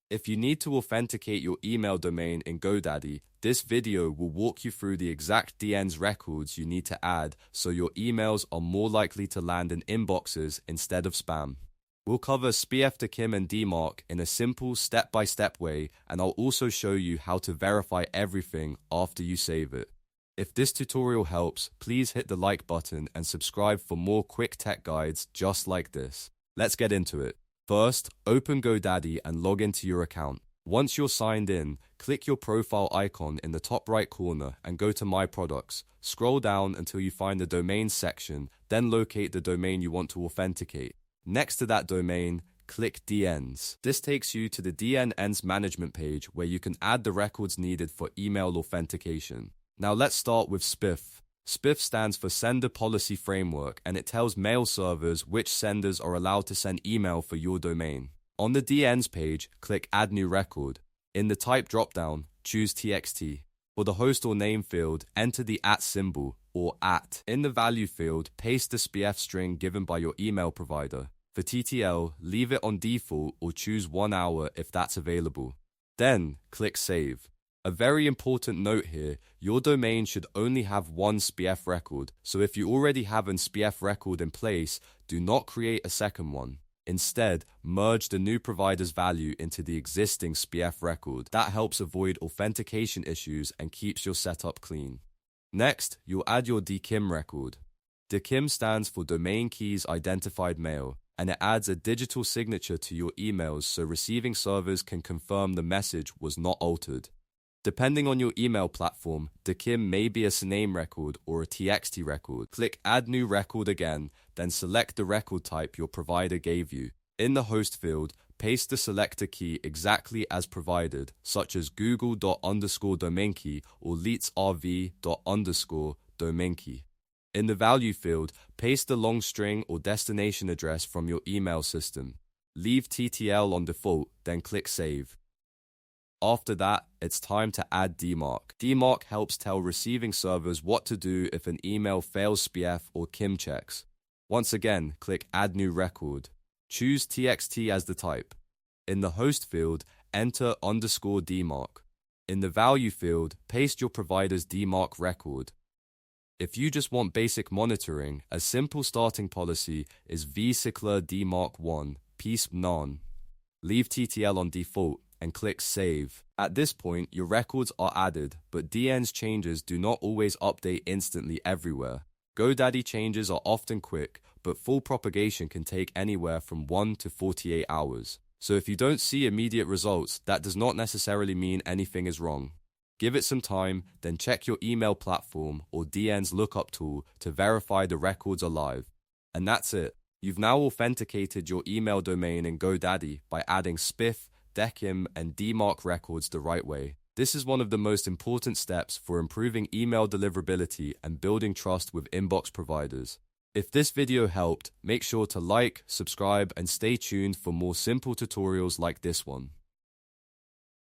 If you need to authenticate your email domain in GoDaddy, this video will walk you through the exact DNS records you need to add so your emails are more likely to land in inboxes instead of spam. We'll cover SPF, DKIM, and DMARC in a simple step-by-step way, and I'll also show you how to verify everything after you save it. If this tutorial helps, please hit the like button and subscribe for more quick tech guides just like this. Let's get into it. First, open GoDaddy and log into your account. Once you're signed in, click your profile icon in the top right corner and go to My Products. Scroll down until you find the Domains section, then locate the domain you want to authenticate. Next to that domain, click DNS. This takes you to the DNS management page where you can add the records needed for email authentication. Now let's start with SPF. SPF stands for Sender Policy Framework, and it tells mail servers which senders are allowed to send email for your domain. On the DNS page, click Add New Record. In the Type dropdown, choose TXT. For the host or name field, enter the @ symbol, or @. In the value field, paste the SPF string given by your email provider. For TTL, leave it on default or choose 1 hour if that's available. Then, click Save. A very important note here, your domain should only have one SPF record, so if you already have an SPF record in place, do not create a second one. Instead, merge the new provider's value into the existing SPF record. That helps avoid authentication issues and keeps your setup clean. Next, you'll add your DKIM record. DKIM stands for Domain Keys Identified Mail, and it adds a digital signature to your emails so receiving servers can confirm the message was not altered. Depending on your email platform, DKIM may be a CNAME record or a TXT record. Click Add New Record again, then select the record type your provider gave you. In the host field, paste the selector key exactly as provided, such as google._domain key or leetsrv._domain key. In the value field, paste the long string or destination address from your email system. Leave TTL on default, then click Save. After that, it's time to add DMARC. DMARC helps tell receiving servers what to do if an email fails SPF or KIM checks. Once again, click Add New Record. Choose TXT as the type. In the host field, enter _DMARC. In the value field, paste your provider's DMARC record. If you just want basic monitoring, a simple starting policy is vCicler DMARC1, piece none. Leave TTL on default and click Save. At this point, your records are added, but DNS changes do not always update instantly everywhere. GoDaddy changes are often quick, but full propagation can take anywhere from 1 to 48 hours. So if you don't see immediate results, that does not necessarily mean anything is wrong. Give it some time, then check your email platform or DNS lookup tool to verify the records are live. And that's it. You've now authenticated your email domain in GoDaddy by adding SPF, DKIM, and DMARC records the right way. This is one of the most important steps for improving email deliverability and building trust with inbox providers. If this video helped, make sure to like, subscribe, and stay tuned for more simple tutorials like this one.